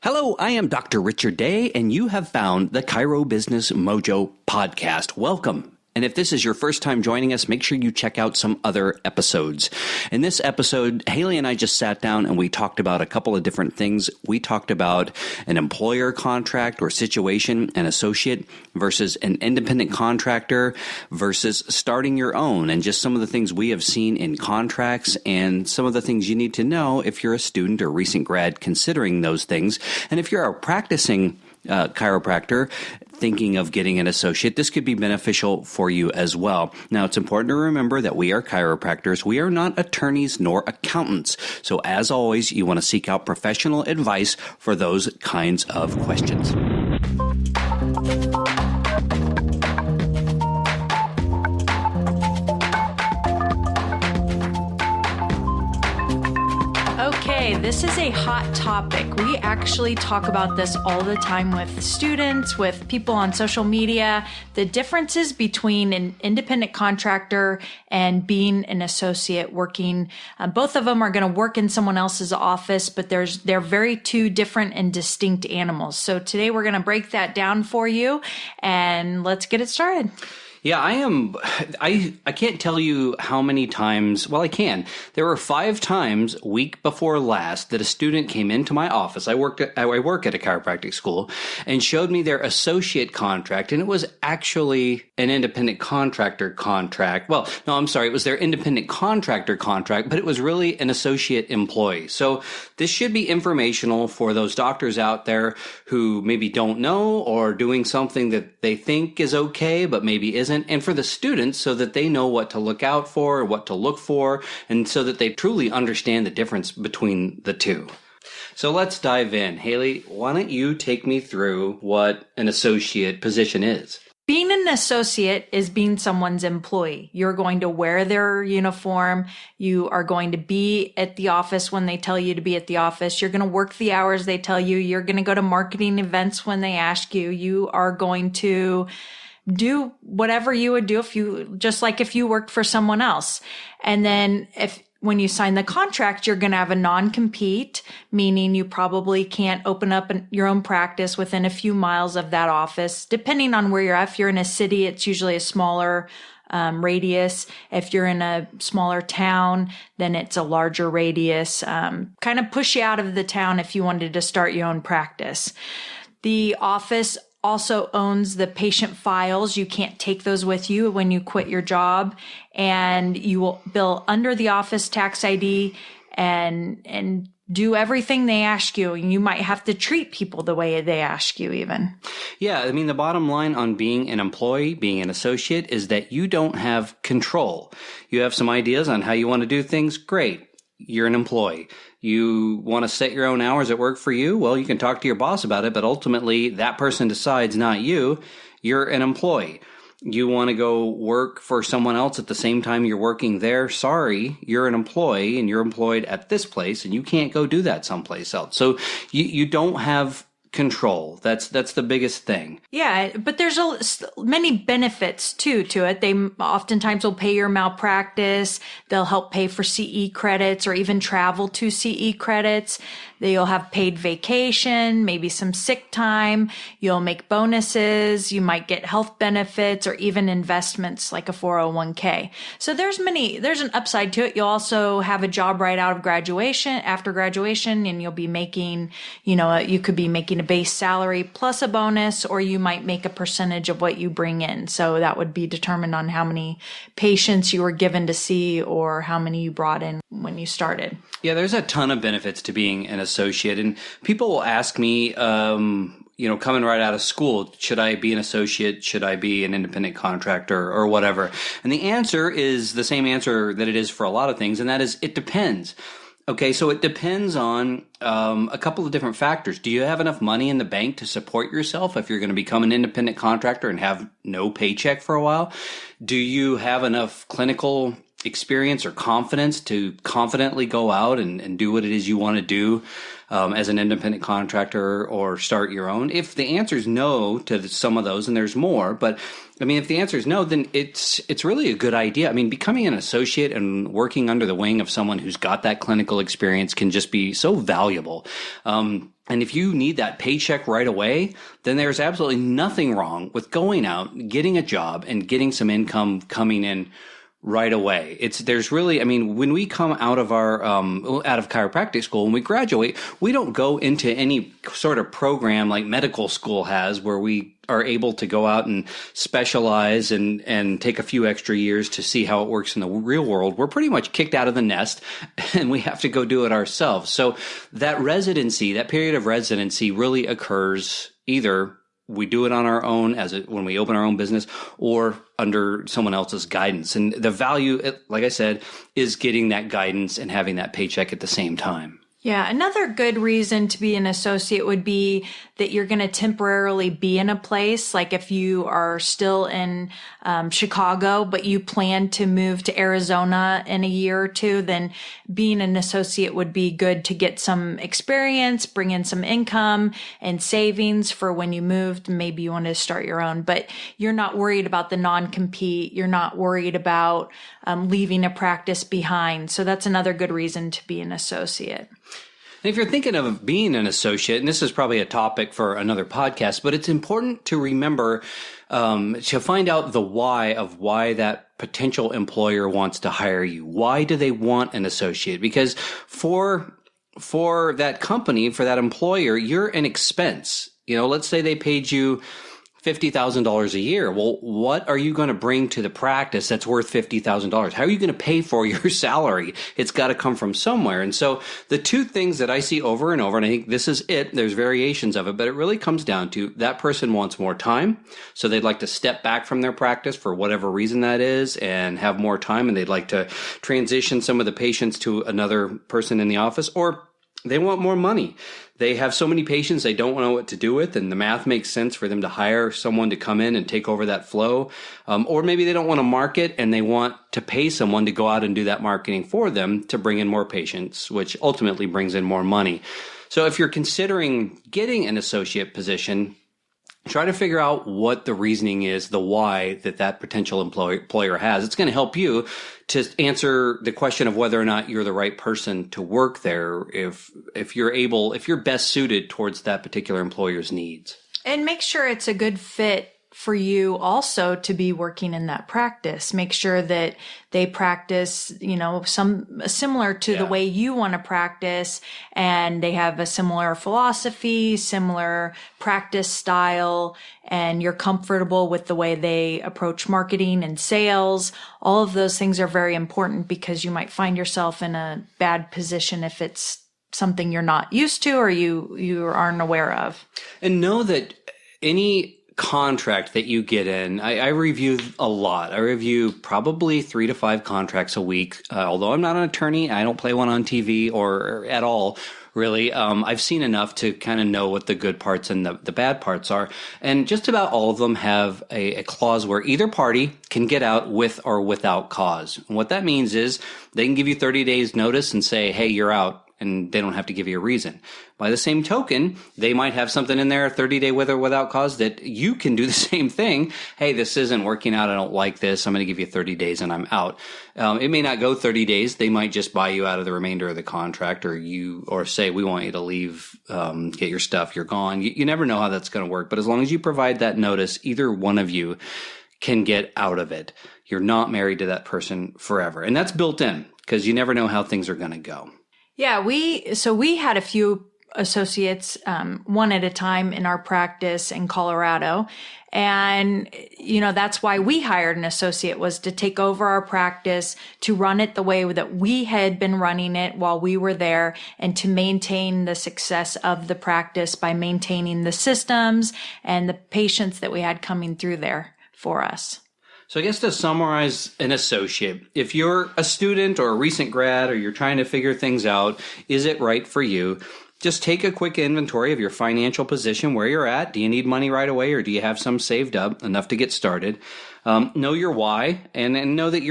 Hello, I am Dr. Richard Day, and you have found the Chiro Business Mojo podcast. Welcome. And if this is your first time joining us, make sure you check out some other episodes. In this episode, Haley and I just sat down and we talked about a couple of different things. We talked about an employer contract or situation, an associate versus an independent contractor versus starting your own, and just some of the things we have seen in contracts and some of the things you need to know if you're a student or recent grad considering those things. And if you're a practicing chiropractor thinking of getting an associate, this could be beneficial for you as well. Now, it's important to remember that we are chiropractors. We are not attorneys nor accountants. So as always, you want to seek out professional advice for those kinds of questions. Okay, this is a hot topic. We actually talk about this all the time with students, with people on social media, the differences between an independent contractor and being an associate working. Both of them are going to work in someone else's office, but they're very two different and distinct animals. So today we're going to break that down for you, and let's get it started. Yeah, I can't tell you how many times, well, I can. There were 5 times week before last that a student came into my office. I work at a chiropractic school, and showed me their associate contract, and it was actually an independent contractor contract. Well, no, I'm sorry. It was their independent contractor contract, but it was really an associate employee. So this should be informational for those doctors out there who maybe don't know or doing something that they think is okay, but maybe isn't. And for the students, so that they know what to look out for, what to look for, and so that they truly understand the difference between the two. So let's dive in. Haley, why don't you take me through what an associate position is? Being an associate is being someone's employee. You're going to wear their uniform. You are going to be at the office when they tell you to be at the office. You're going to work the hours they tell you. You're going to go to marketing events when they ask you. You are going to do whatever you would do if you worked for someone else. And then when you sign the contract, you're going to have a non-compete, meaning you probably can't open up your own practice within a few miles of that office. Depending on where you're at, if you're in a city, it's usually a smaller radius. If you're in a smaller town, then it's a larger radius. Kind of push you out of the town if you wanted to start your own practice. The office also owns the patient files. You can't take those with you when you quit your job, and you will bill under the office tax ID and do everything they ask you. And you might have to treat people the way they ask you even. Yeah, I mean, the bottom line on being an employee, being an associate, is that you don't have control. You have some ideas on how you want to do things. Great. You're an employee. You want to set your own hours at work for you? Well, you can talk to your boss about it, but ultimately that person decides, not you. You're an employee. You want to go work for someone else at the same time you're working there? Sorry, you're an employee and you're employed at this place, and you can't go do that someplace else. So you don't have control. That's the biggest thing. Yeah, but there's many benefits too to it. They oftentimes will pay your malpractice. They'll help pay for CE credits or even travel to CE credits. You'll have paid vacation, maybe some sick time. You'll make bonuses. You might get health benefits or even investments like a 401k. So there's an upside to it. You'll also have a job right out of after graduation, and you'll be making, you could be making a base salary plus a bonus, or you might make a percentage of what you bring in. So that would be determined on how many patients you were given to see or how many you brought in when you started. Yeah, there's a ton of benefits to being an associate. And people will ask me, coming right out of school, should I be an associate? Should I be an independent contractor or whatever? And the answer is the same answer that it is for a lot of things, and that is it depends. Okay, so it depends on a couple of different factors. Do you have enough money in the bank to support yourself if you're going to become an independent contractor and have no paycheck for a while? Do you have enough clinical experience or confidence to confidently go out and do what it is you want to do as an independent contractor or start your own? If the answer is no to some of those, and there's more, but I mean, if the answer is no, then it's really a good idea. I mean, becoming an associate and working under the wing of someone who's got that clinical experience can just be so valuable. And if you need that paycheck right away, then there's absolutely nothing wrong with going out, getting a job, and getting some income coming in right away. There's really, I mean, when we come out of out of chiropractic school, when we graduate, we don't go into any sort of program like medical school has, where we are able to go out and specialize and take a few extra years to see how it works in the real world. We're pretty much kicked out of the nest and we have to go do it ourselves. So that residency, that period of residency really occurs either we do it on our own when we open our own business, or under someone else's guidance. And the value, like I said, is getting that guidance and having that paycheck at the same time. Yeah, another good reason to be an associate would be that you're going to temporarily be in a place. Like if you are still in Chicago, but you plan to move to Arizona in a year or two, then being an associate would be good to get some experience, bring in some income and savings for when you moved. Maybe you want to start your own, but you're not worried about the non-compete. You're not worried about leaving a practice behind. So that's another good reason to be an associate. And if you're thinking of being an associate, and this is probably a topic for another podcast, but it's important to remember to find out the why of why that potential employer wants to hire you. Why do they want an associate? Because for that company, for that employer, you're an expense. Let's say they paid you $50,000 a year. Well, what are you going to bring to the practice that's worth $50,000? How are you going to pay for your salary? It's got to come from somewhere. And so the two things that I see over and over, and I think this is it, there's variations of it, but it really comes down to that person wants more time. So they'd like to step back from their practice for whatever reason that is and have more time. And they'd like to transition some of the patients to another person in the office, or they want more money. They have so many patients they don't know what to do with, and the math makes sense for them to hire someone to come in and take over that flow. Or maybe they don't want to market and they want to pay someone to go out and do that marketing for them to bring in more patients, which ultimately brings in more money. So if you're considering getting an associate position, try to figure out what the reasoning is, the why that potential employer has. It's going to help you to answer the question of whether or not you're the right person to work there, if you're best suited towards that particular employer's needs. And make sure it's a good fit for you also to be working in that practice. Make sure that they practice, some similar to the way you want to practice, and they have a similar philosophy, similar practice style, and you're comfortable with the way they approach marketing and sales. All of those things are very important, because you might find yourself in a bad position if it's something you're not used to or you aren't aware of. And know that any contract that you get in, I review a lot. I review probably 3 to 5 contracts a week. Although I'm not an attorney, I don't play one on TV or at all, really. I've seen enough to kind of know what the good parts and the bad parts are. And just about all of them have a clause where either party can get out with or without cause. And what that means is they can give you 30 days notice and say, hey, you're out. And they don't have to give you a reason. By the same token, they might have something in there, 30-day with or without cause, that you can do the same thing. Hey, this isn't working out. I don't like this. I'm going to give you 30 days and I'm out. It may not go 30 days. They might just buy you out of the remainder of the contract, or say, we want you to leave, get your stuff, you're gone. You never know how that's going to work. But as long as you provide that notice, either one of you can get out of it. You're not married to that person forever. And that's built in, because you never know how things are going to go. Yeah, we had a few associates, one at a time in our practice in Colorado. And, that's why we hired an associate, was to take over our practice, to run it the way that we had been running it while we were there, and to maintain the success of the practice by maintaining the systems and the patients that we had coming through there for us. So I guess to summarize an associate, if you're a student or a recent grad, or you're trying to figure things out, is it right for you? Just take a quick inventory of your financial position, where you're at. Do you need money right away, or do you have some saved up enough to get started? Know your why, and know that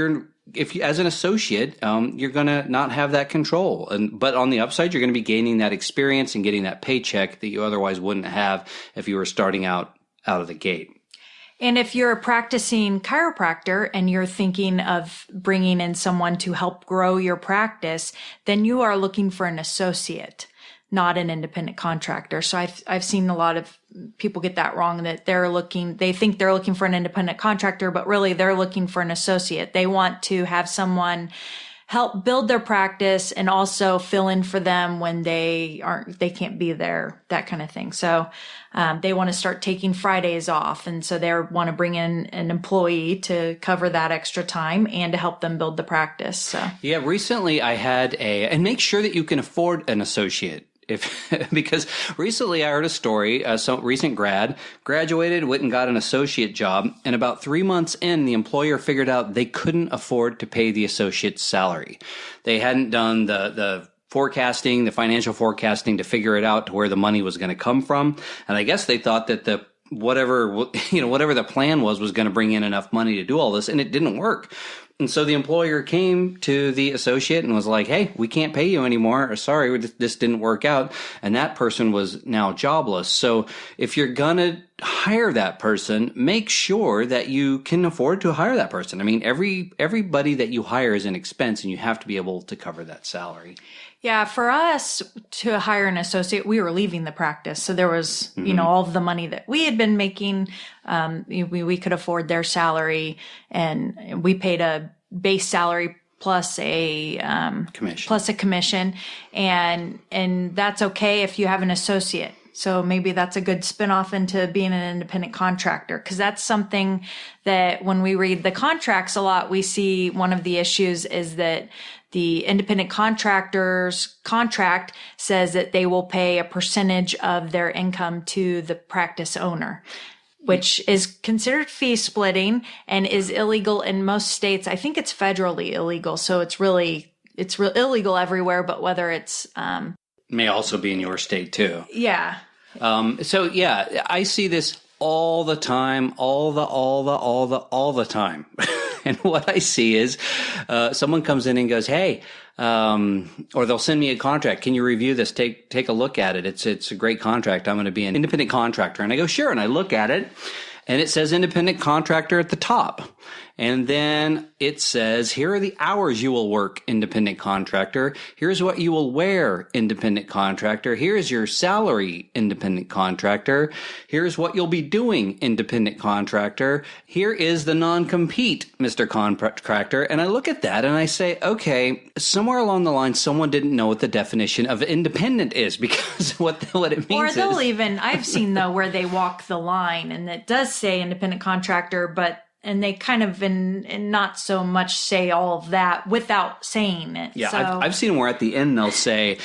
as an associate, you're going to not have that control. But on the upside, you're going to be gaining that experience and getting that paycheck that you otherwise wouldn't have if you were starting out of the gate. And if you're a practicing chiropractor and you're thinking of bringing in someone to help grow your practice, then you are looking for an associate. not an independent contractor. So I've seen a lot of people get that wrong, that they think they're looking for an independent contractor, but really they're looking for an associate. They want to have someone help build their practice and also fill in for them when they can't be there, that kind of thing. So, they want to start taking Fridays off. And so they want to bring in an employee to cover that extra time and to help them build the practice. So, yeah, recently I had and make sure that you can afford an associate. Because recently I heard a story, some recent graduated, went and got an associate job, and about 3 months in, the employer figured out they couldn't afford to pay the associate's salary. They hadn't done the forecasting, the financial forecasting to figure it out to where the money was going to come from. And I guess they thought that whatever the plan was going to bring in enough money to do all this, and it didn't work. And so the employer came to the associate and was like, hey, we can't pay you anymore. Or, sorry, this didn't work out. And that person was now jobless. So if you're going to hire that person, make sure that you can afford to hire that person. I mean, everybody that you hire is an expense, and you have to be able to cover that salary. Yeah, for us to hire an associate, we were leaving the practice. So there was, all of the money that we had been making, we could afford their salary, and we paid a base salary plus a commission. And that's okay if you have an associate. So maybe that's a good spinoff into being an independent contractor, because that's something that when we read the contracts a lot, we see one of the issues is that the independent contractor's contract says that they will pay a percentage of their income to the practice owner, which is considered fee splitting and is illegal in most states. I think it's federally illegal. So it's illegal everywhere, but whether it's, may also be in your state too. Yeah. So yeah, I see this all the time, all the time. And what I see is someone comes in and goes, hey, or they'll send me a contract. Can you review this? Take a look at it. It's a great contract. I'm going to be an independent contractor. And I go, sure. And I look at it, and it says independent contractor at the top. And then it says, here are the hours you will work, independent contractor. Here's what you will wear, independent contractor. Here's your salary, independent contractor. Here's what you'll be doing, independent contractor. Here is the non-compete, Mr. Contractor. And I look at that and I say, okay, somewhere along the line, someone didn't know what the definition of independent is, because what it means is. Or they'll even, I've seen though, where they walk the line and it does say independent contractor, and they kind of and not so much say all of that without saying it. Yeah, so, I've seen where at the end they'll say,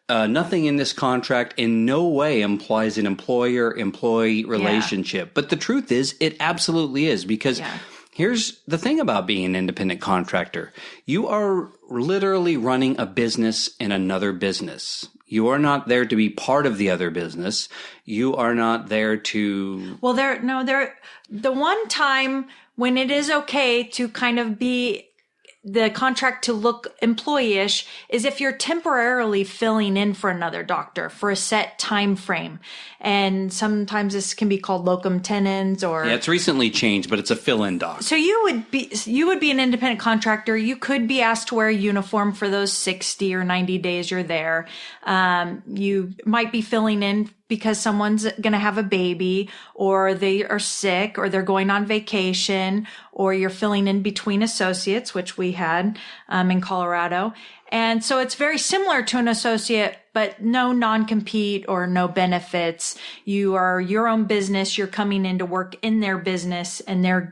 nothing in this contract in no way implies an employer-employee relationship. Yeah. But the truth is, it absolutely is, because here's the thing about being an independent contractor. You are literally running a business in another business. You are not there to be part of the other business. You are not there to... Well, the one time when it is okay to kind of be the contract to look employee-ish is if you're temporarily filling in for another doctor for a set time frame. And sometimes this can be called locum tenens or... Yeah, it's recently changed, but it's a fill-in doc. So you would be an independent contractor. You could be asked to wear a uniform for those 60 or 90 days you're there. You might be filling in because someone's going to have a baby, or they are sick, or they're going on vacation, or you're filling in between associates, which we had in Colorado. And so it's very similar to an associate, but no non-compete or no benefits. You are your own business. You're coming in to work in their business, and that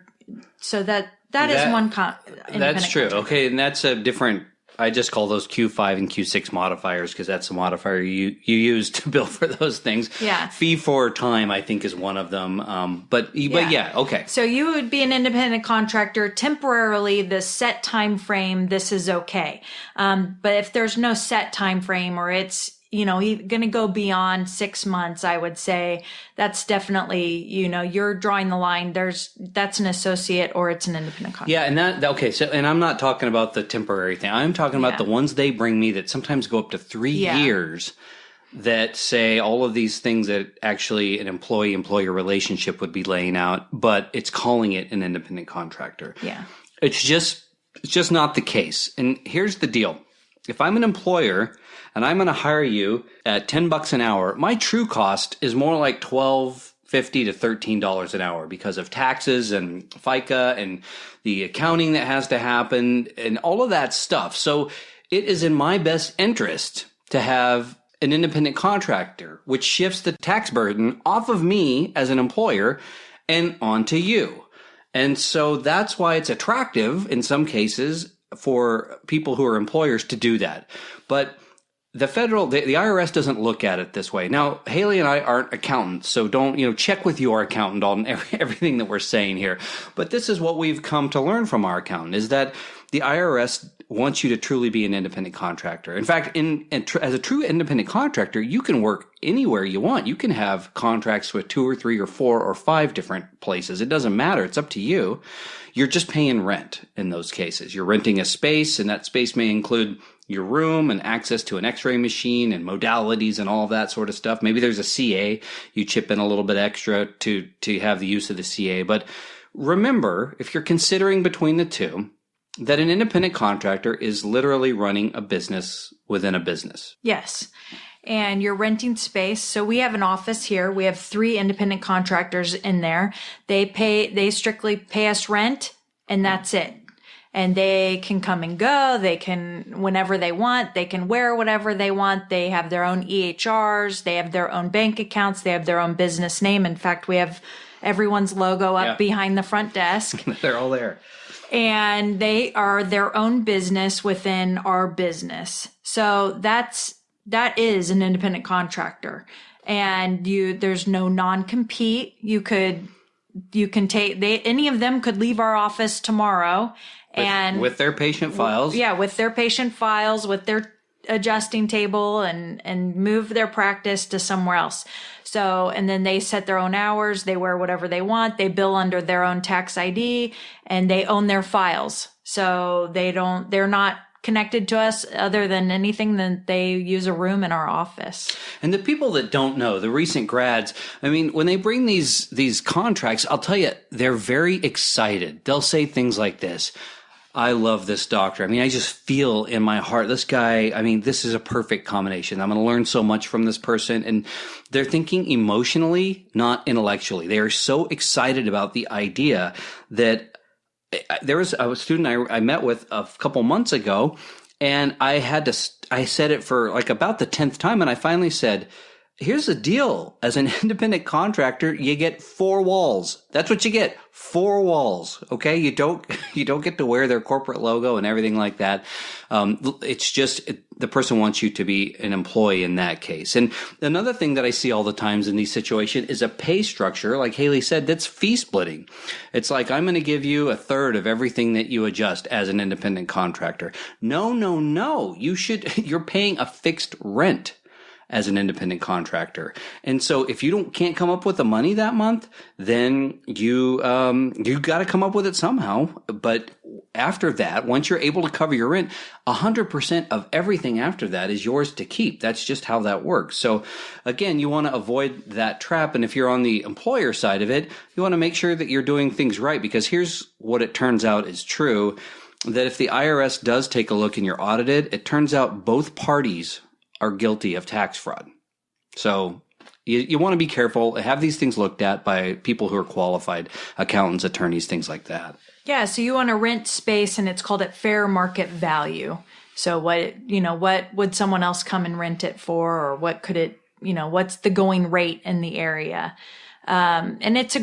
is one That's true. Contract. Okay, and that's a different... I just call those Q5 and Q6 modifiers, because that's the modifier you use to bill for those things. Yeah. Fee for time, I think, is one of them. But yeah, okay. So you would be an independent contractor temporarily. The set time frame, this is okay. But if there's no set time frame, or it's going to go beyond 6 months, I would say that's definitely, you're drawing the line. That's an associate, or it's an independent contractor. Yeah. And okay. So, and I'm not talking about the temporary thing. I'm talking about the ones they bring me that sometimes go up to 3 years, that say all of these things that actually an employee-employer relationship would be laying out, but it's calling it an independent contractor. Yeah. It's just not the case. And here's the deal. If I'm an employer and I'm going to hire you at $10 an hour, my true cost is more like $12.50 to $13 an hour because of taxes and FICA and the accounting that has to happen and all of that stuff. So it is in my best interest to have an independent contractor, which shifts the tax burden off of me as an employer and onto you. And so that's why it's attractive in some cases for people who are employers to do that. But the IRS doesn't look at it this way. Now, Haley and I aren't accountants, so don't, check with your accountant on everything that we're saying here. But this is what we've come to learn from our accountant, is that the IRS wants you to truly be an independent contractor. In fact, as a true independent contractor, you can work anywhere you want. You can have contracts with 2 or 3 or 4 or 5 different places. It doesn't matter. It's up to you. You're just paying rent in those cases. You're renting a space, and that space may include your room and access to an x-ray machine and modalities and all of that sort of stuff. Maybe there's a CA. You chip in a little bit extra to have the use of the CA. But remember, if you're considering between the two, that an independent contractor is literally running a business within a business. Yes. And you're renting space. So we have an office here. We have 3 independent contractors in there. They strictly pay us rent, and that's it. And they can come and go. They can, whenever they want, they can wear whatever they want. They have their own EHRs. They have their own bank accounts. They have their own business name. In fact, we have everyone's logo up behind the front desk. They're all there. And they are their own business within our business. So that is an independent contractor. And there's no non-compete. You can take, any of them could leave our office tomorrow with their patient files. Yeah, with their patient files, with their adjusting table and move their practice to somewhere else. So, and then they set their own hours, they wear whatever they want, they bill under their own tax ID, and they own their files. So they're not connected to us other than anything that they use a room in our office. And the people that don't know, the recent grads, I mean, when they bring these contracts, I'll tell you, they're very excited. They'll say things like this: I love this doctor. I mean, I just feel in my heart, this guy, I mean, this is a perfect combination. I'm going to learn so much from this person. And they're thinking emotionally, not intellectually. They are so excited about the idea that there was a student I met with a couple months ago, and I said it for like about the 10th time. And I finally said, here's the deal. As an independent contractor, you get 4 walls. That's what you get. 4 walls. Okay. You don't get to wear their corporate logo and everything like that. It's just the person wants you to be an employee in that case. And another thing that I see all the times in these situations is a pay structure. Like Haley said, that's fee splitting. It's like, I'm going to give you 1/3 of everything that you adjust as an independent contractor. No. You're paying a fixed rent as an independent contractor. And so if you can't come up with the money that month, then you got to come up with it somehow. But after that, once you're able to cover your rent, 100% of everything after that is yours to keep. That's just how that works. So again, you want to avoid that trap. And if you're on the employer side of it, you want to make sure that you're doing things right, because here's what it turns out is true, that if the IRS does take a look and you're audited, it turns out both parties are guilty of tax fraud. So you want to be careful, have these things looked at by people who are qualified, accountants, attorneys, things like that. Yeah. So you want to rent space, and it's called at fair market value. So what would someone else come and rent it for, or what could it, what's the going rate in the area? And it's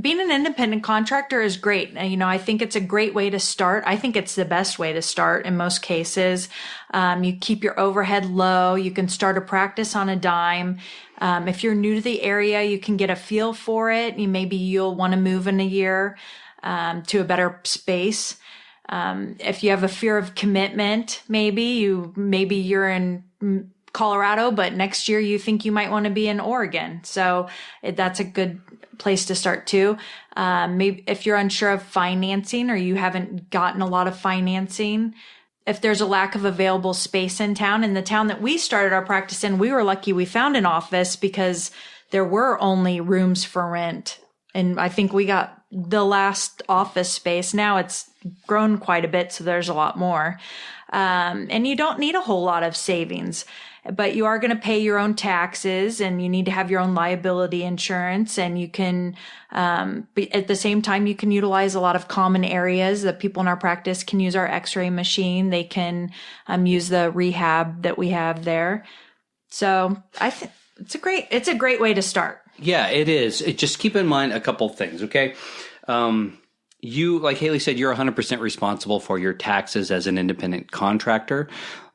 being an independent contractor is great. I think it's a great way to start. I think it's the best way to start in most cases. You keep your overhead low. You can start a practice on a dime. If you're new to the area, you can get a feel for it. Maybe you'll want to move in a year, to a better space. If you have a fear of commitment, maybe you're in Colorado, but next year you think you might want to be in Oregon. So that's a good place to start too. Maybe if you're unsure of financing, or you haven't gotten a lot of financing, if there's a lack of available space in town. In the town that we started our practice in, we were lucky we found an office because there were only rooms for rent. And I think we got the last office space. Now it's grown quite a bit, so there's a lot more. And you don't need a whole lot of savings, but you are going to pay your own taxes and you need to have your own liability insurance. And you can, at the same time, you can utilize a lot of common areas that people in our practice can use our x-ray machine. They can, use the rehab that we have there. So I think it's a great way to start. Yeah, it is. Just keep in mind a couple things. Okay. You, like Haley said, you're 100% responsible for your taxes as an independent contractor.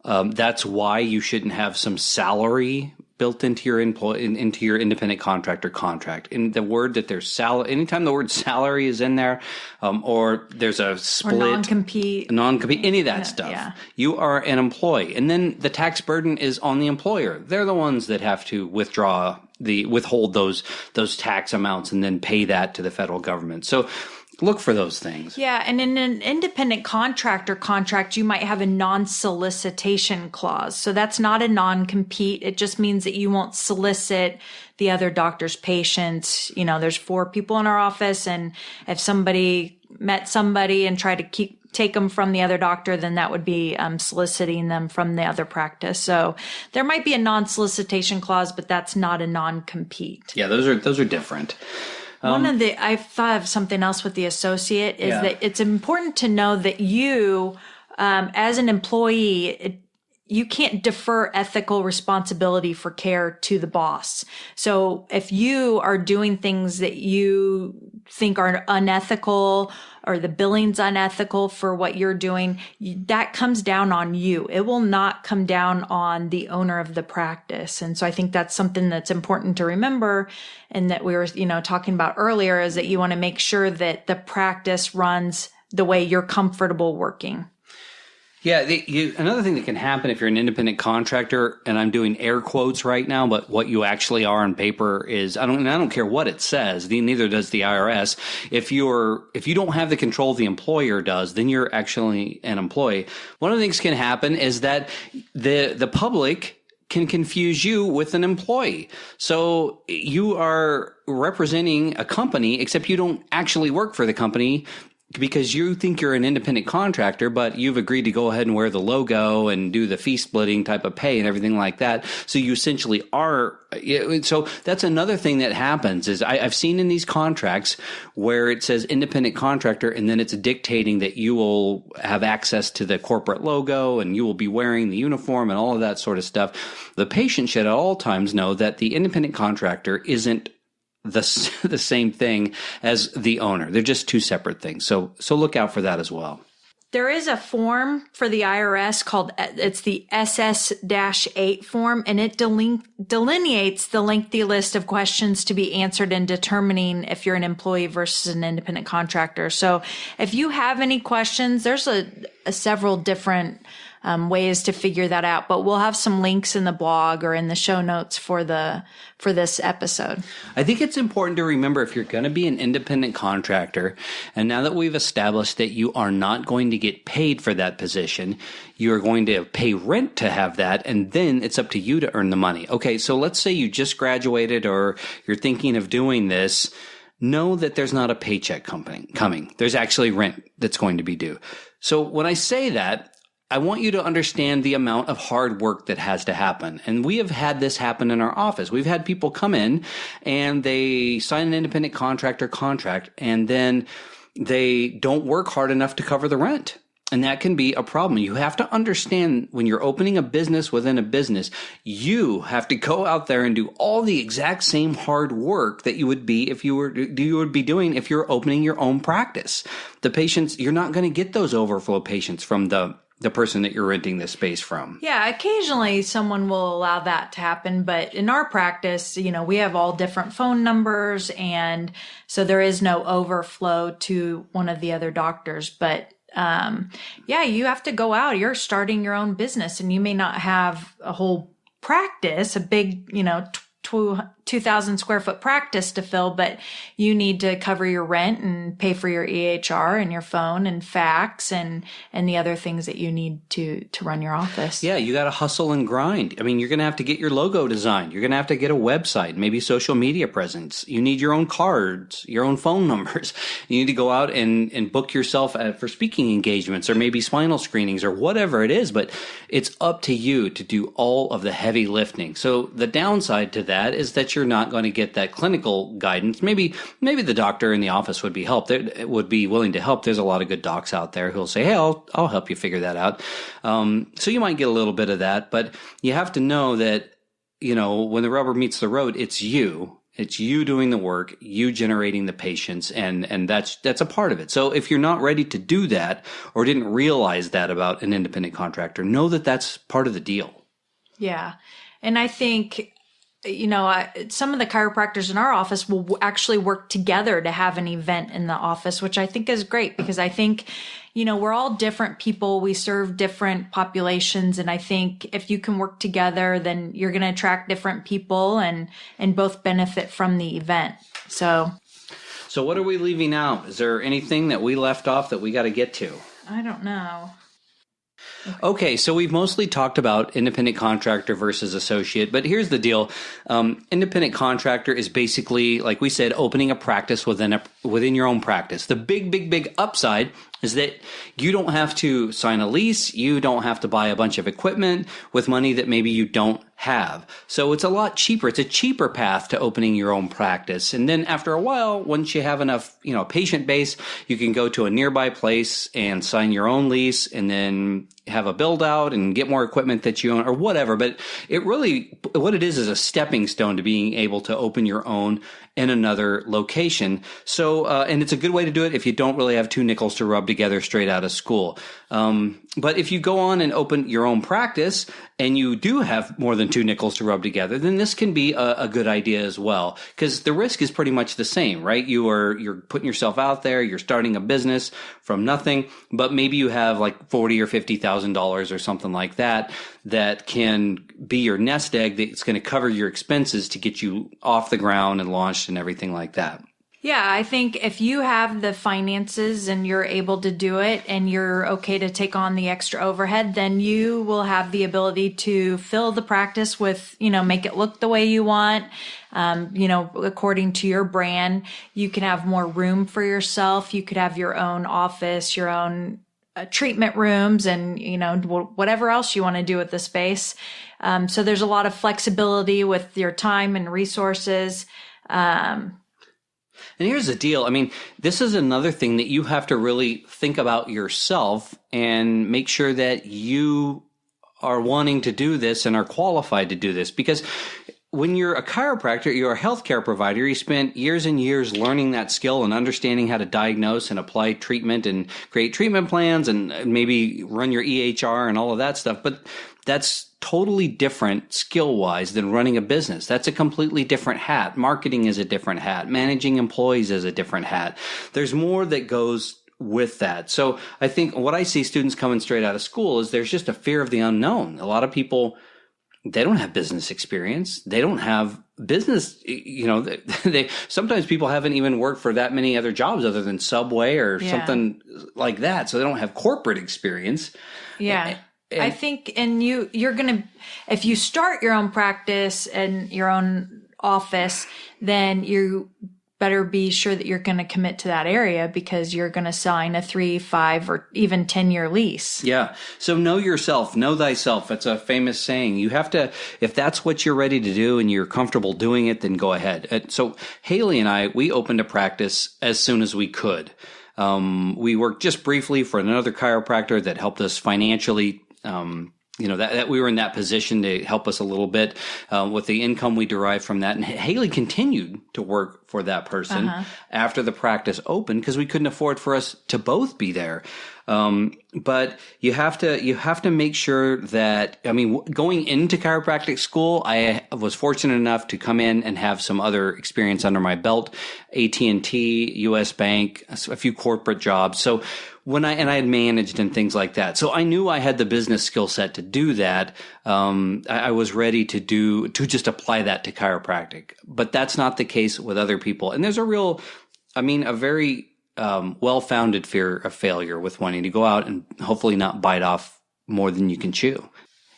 That's why you shouldn't have some salary built into your into your independent contractor contract. In the word that there's anytime the word salary is in there, or there's a split, or non-compete, any of that stuff, you are an employee, and then the tax burden is on the employer. They're the ones that have to withhold those tax amounts and then pay that to the federal government. So look for those things. Yeah. And in an independent contractor contract, you might have a non-solicitation clause. So that's not a non-compete. It just means that you won't solicit the other doctor's patients. There's 4 people in our office, and if somebody met somebody and tried to take them from the other doctor, then that would be soliciting them from the other practice. So there might be a non-solicitation clause, but that's not a non-compete. Yeah, those are different. I thought of something else with the associate is that it's important to know that you, as an employee, you can't defer ethical responsibility for care to the boss. So if you are doing things that you think are unethical, or the billing's unethical for what you're doing, that comes down on you. It will not come down on the owner of the practice. And so I think that's something that's important to remember, and that we were, talking about earlier, is that you want to make sure that the practice runs the way you're comfortable working. Yeah, another thing that can happen if you're an independent contractor, and I'm doing air quotes right now, but what you actually are on paper is, I don't care what it says, neither does the IRS. If you don't have the control the employer does, then you're actually an employee. One of the things can happen is that the public can confuse you with an employee. So you are representing a company, except you don't actually work for the company, because you think you're an independent contractor, but you've agreed to go ahead and wear the logo and do the fee splitting type of pay and everything like that. So you essentially are. So that's another thing that happens is I've seen in these contracts where it says independent contractor, and then it's dictating that you will have access to the corporate logo and you will be wearing the uniform and all of that sort of stuff. The patient should at all times know that the independent contractor isn't the same thing as the owner. They're just two separate things. So look out for that as well. There is a form for the IRS it's the SS-8 form, and it delineates the lengthy list of questions to be answered in determining if you're an employee versus an independent contractor. So if you have any questions, there's several different ways to figure that out, but we'll have some links in the blog or in the show notes for this episode. I think it's important to remember, if you're going to be an independent contractor, and now that we've established that you are not going to get paid for that position, you're going to pay rent to have that, and then it's up to you to earn the money. Okay, so let's say you just graduated or you're thinking of doing this. Know that there's not a paycheck coming. There's actually rent that's going to be due. So when I say that, I want you to understand the amount of hard work that has to happen. And we have had this happen in our office. We've had people come in and they sign an independent contractor contract, and then they don't work hard enough to cover the rent. And that can be a problem. You have to understand, when you're opening a business within a business, you have to go out there and do all the exact same hard work that you would be doing if you're opening your own practice. The patients, you're not going to get those overflow patients from the person that you're renting this space from. Yeah, occasionally someone will allow that to happen, but in our practice, we have all different phone numbers, and so there is no overflow to one of the other doctors. But you have to go out. You're starting your own business, and you may not have a whole practice, a big, 2,000 square foot practice to fill, but you need to cover your rent and pay for your EHR and your phone and fax and the other things that you need to run your office. Yeah, you got to hustle and grind. I mean, you're going to have to get your logo designed. You're going to have to get a website, maybe social media presence. You need your own cards, your own phone numbers. You need to go out and book yourself for speaking engagements or maybe spinal screenings or whatever it is, but it's up to you to do all of the heavy lifting. So the downside to that is that you're not going to get that clinical guidance. Maybe the doctor in the office would be willing to help. There's a lot of good docs out there who'll say, hey, I'll help you figure that out. So you might get a little bit of that, but you have to know that, when the rubber meets the road, it's you. It's you doing the work, you generating the patients, and that's a part of it. So if you're not ready to do that or didn't realize that about an independent contractor, know that that's part of the deal. Yeah. And I think, some of the chiropractors in our office will actually work together to have an event in the office, which I think is great because I think, we're all different people. We serve different populations. And I think if you can work together, then you're going to attract different people and both benefit from the event. So what are we leaving out? Is there anything that we left off that we got to get to? I don't know. Okay, so we've mostly talked about independent contractor versus associate, but here's the deal. Independent contractor is basically, like we said, opening a practice within your own practice. The big upside is that you don't have to sign a lease. You don't have to buy a bunch of equipment with money that maybe you don't have. So it's a lot cheaper. It's a cheaper path to opening your own practice. And then after a while, once you have enough, patient base, you can go to a nearby place and sign your own lease and then have a build out and get more equipment that you own or whatever. But what it is a stepping stone to being able to open your own in another location. So, and it's a good way to do it if you don't really have two nickels to rub together straight out of school. But if you go on and open your own practice and you do have more than two nickels to rub together, then this can be a good idea as well. Because the risk is pretty much the same, right? You're putting yourself out there, you're starting a business from nothing, but maybe you have like $40,000 or $50,000 or something like that can be your nest egg that's going to cover your expenses to get you off the ground and launched and everything like that. Yeah, I think if you have the finances and you're able to do it and you're okay to take on the extra overhead, then you will have the ability to fill the practice with, make it look the way you want, according to your brand. You can have more room for yourself. You could have your own office, your own treatment rooms and, whatever else you want to do with the space. So there's a lot of flexibility with your time and resources. And here's the deal. I mean, this is another thing that you have to really think about yourself and make sure that you are wanting to do this and are qualified to do this. Because when you're a chiropractor, you're a healthcare provider, you spent years and years learning that skill and understanding how to diagnose and apply treatment and create treatment plans and maybe run your EHR and all of that stuff. But that's totally different skill-wise than running a business. That's a completely different hat. Marketing is a different hat. Managing employees is a different hat. There's more that goes with that. So I think what I see students coming straight out of school is there's just a fear of the unknown. A lot of people, they don't have business experience. They don't have business, they sometimes people haven't even worked for that many other jobs other than Subway or something like that. So they don't have corporate experience. Yeah. I think, and you're going to, if you start your own practice and your own office, then you better be sure that you're going to commit to that area because you're going to sign a 3, 5, or even 10-year lease. Yeah. So know yourself, know thyself. It's a famous saying. You have to, if that's what you're ready to do and you're comfortable doing it, then go ahead. So Haley and I, we opened a practice as soon as we could. We worked just briefly for another chiropractor that helped us financially, that we were in that position to help us a little bit with the income we derived from that. And Haley continued to work for that person after the practice opened because we couldn't afford for us to both be there. But you have to make sure that, going into chiropractic school, I was fortunate enough to come in and have some other experience under my belt, AT&T, US Bank, a few corporate jobs. So I had managed and things like that. So I knew I had the business skill set to do that. I was ready to just apply that to chiropractic, but that's not the case with other people. And there's a very well-founded fear of failure with wanting to go out and hopefully not bite off more than you can chew.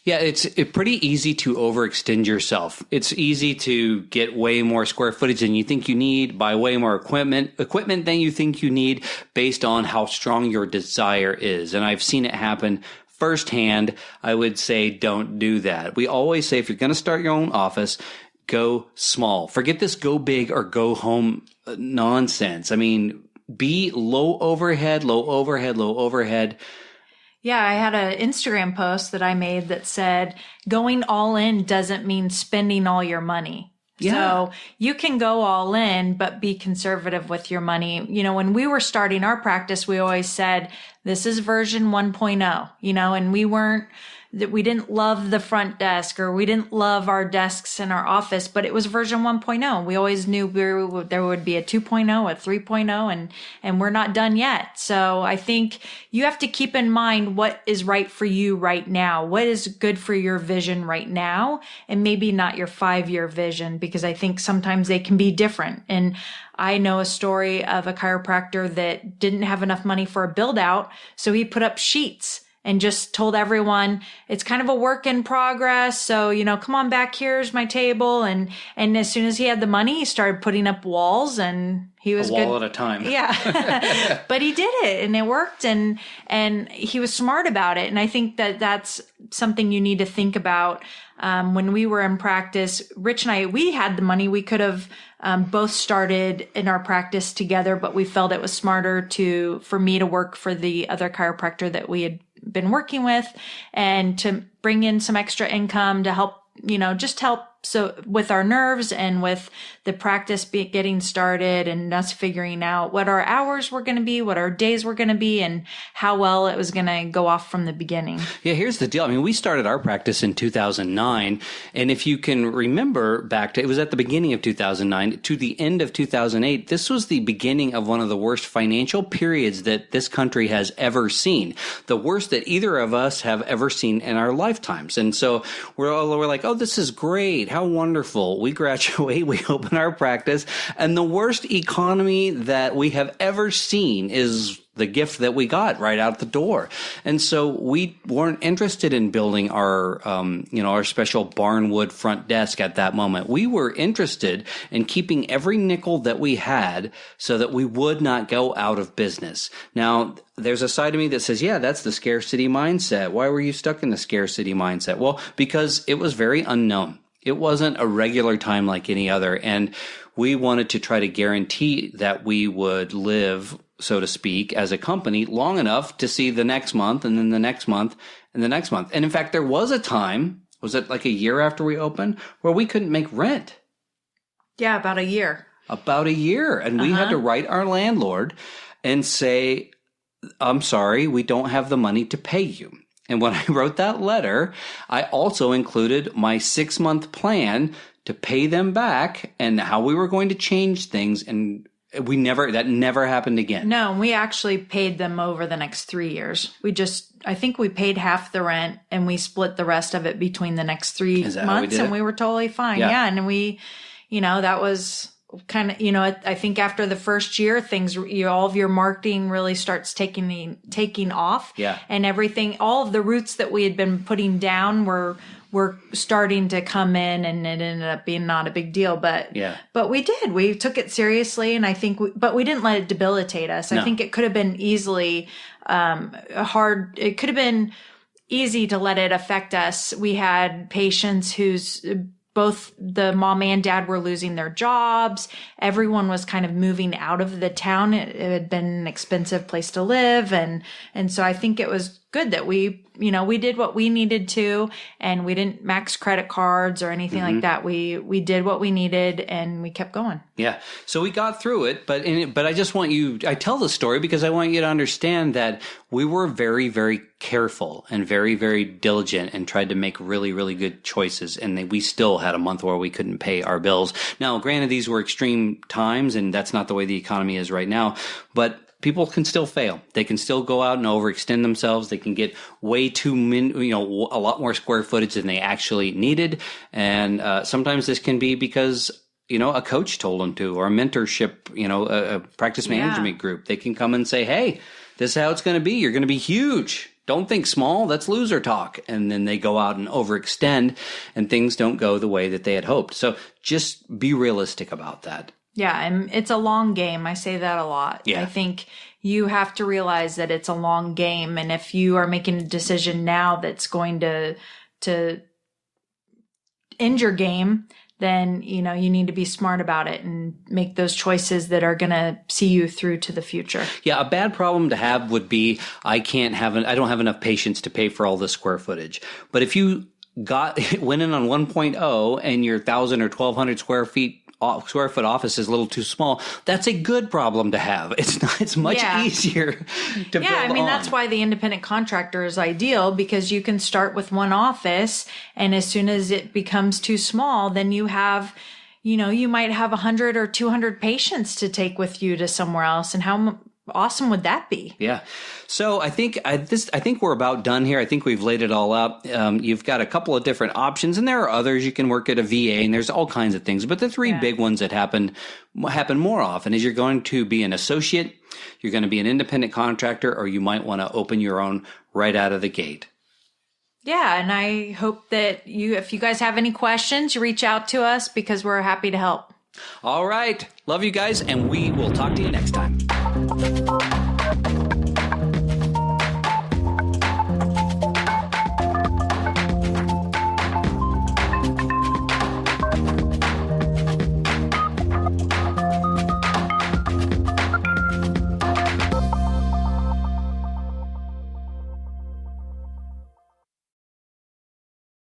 Yeah, it's pretty easy to overextend yourself. It's easy to get way more square footage than you think you need, buy way more equipment than you think you need based on how strong your desire is. And I've seen it happen firsthand. I would say don't do that. We always say if you're going to start your own office, go small. Forget this go big or go home nonsense. I mean, be low overhead. Yeah, I had an Instagram post that I made that said, going all in doesn't mean spending all your money. Yeah. So you can go all in, but be conservative with your money. When we were starting our practice, we always said, this is version 1.0, and we didn't love the front desk or we didn't love our desks in our office, but it was version 1.0. We always knew there would be a 2.0, a 3.0, and we're not done yet. So I think you have to keep in mind what is right for you right now, what is good for your vision right now, and maybe not your 5-year vision, because I think sometimes they can be different. And I know a story of a chiropractor that didn't have enough money for a build out, so he put up sheets and just told everyone it's kind of a work in progress. So, come on back, here's my table. And as soon as he had the money, he started putting up walls, and he was a wall at a time. Yeah. But he did it and it worked, and he was smart about it. And I think that that's something you need to think about. When we were in practice, Rich and we had the money. We could have both started in our practice together, but we felt it was smarter for me to work for the other chiropractor that we had been working with, and to bring in some extra income to help, just help so with our nerves and with the practice getting started, and us figuring out what our hours were going to be, what our days were going to be, and how well it was going to go off from the beginning. Yeah, here's the deal. I mean, we started our practice in 2009. And if you can remember it was at the beginning of 2009 to the end of 2008, this was the beginning of one of the worst financial periods that this country has ever seen. The worst that either of us have ever seen in our lifetimes. And so we're like, oh, this is great. How wonderful. We graduate, we open our practice, and the worst economy that we have ever seen is the gift that we got right out the door. And so we weren't interested in building our special barnwood front desk at that moment. We were interested in keeping every nickel that we had so that we would not go out of business. Now, there's a side of me that says, yeah, that's the scarcity mindset. Why were you stuck in the scarcity mindset? Well, because it was very unknown. It wasn't a regular time like any other. And we wanted to try to guarantee that we would live, so to speak, as a company long enough to see the next month and then the next month and the next month. And in fact, there was a time, was it like a year after we opened, where we couldn't make rent? Yeah, about a year. And we had to write our landlord and say, I'm sorry, we don't have the money to pay you. And when I wrote that letter, I also included my 6-month plan to pay them back and how we were going to change things. And that never happened again. No, we actually paid them over the next 3 years. I think we paid half the rent and we split the rest of it between the next 3 months, and we were totally fine. Yeah. And we, that was kind of, I think after the first year, all of your marketing really starts taking off. Yeah. And everything, all of the roots that we had been putting down were starting to come in, and it ended up being not a big deal. But we took it seriously, and I think, but we didn't let it debilitate us. No. I think it could have been easily hard. It could have been easy to let it affect us. We had patients whose both the mom and dad were losing their jobs. Everyone was kind of moving out of the town. It had been an expensive place to live. And so I think it was good that we did what we needed to, and we didn't max credit cards or anything like that. We did what we needed, and we kept going. Yeah. So we got through it, but I just want I tell the story because I want you to understand that we were very, very careful and very, very diligent and tried to make really, really good choices. And we still had a month where we couldn't pay our bills. Now, granted, these were extreme times, and that's not the way the economy is right now, but people can still fail. They can still go out and overextend themselves. They can get way too a lot more square footage than they actually needed. And sometimes this can be because a coach told them to, or a mentorship, a practice management group. They can come and say, hey, this is how it's going to be. You're going to be huge. Don't think small. That's loser talk. And then they go out and overextend and things don't go the way that they had hoped. So just be realistic about that. Yeah. And it's a long game. I say that a lot. Yeah. I think you have to realize that it's a long game. And if you are making a decision now that's going to end your game, then, you need to be smart about it and make those choices that are going to see you through to the future. Yeah. A bad problem to have would be, I don't have enough patience to pay for all this square footage. But if you went in on 1.0 and your 1,000 or 1,200 square foot office is a little too small, that's a good problem to have. It's much easier to build on. That's why the independent contractor is ideal, because you can start with one office, and as soon as it becomes too small, then you have, you might have 100 or 200 patients to take with you to somewhere else. And how awesome would that be? Yeah. So I think we're about done here. I think we've laid it all out. You've got a couple of different options, and there are others. You can work at a VA, and there's all kinds of things. But the three big ones that happen more often is you're going to be an associate, you're going to be an independent contractor, or you might want to open your own right out of the gate. Yeah, and I hope that if you guys have any questions, you reach out to us, because we're happy to help. All right. Love you guys, and we will talk to you next time.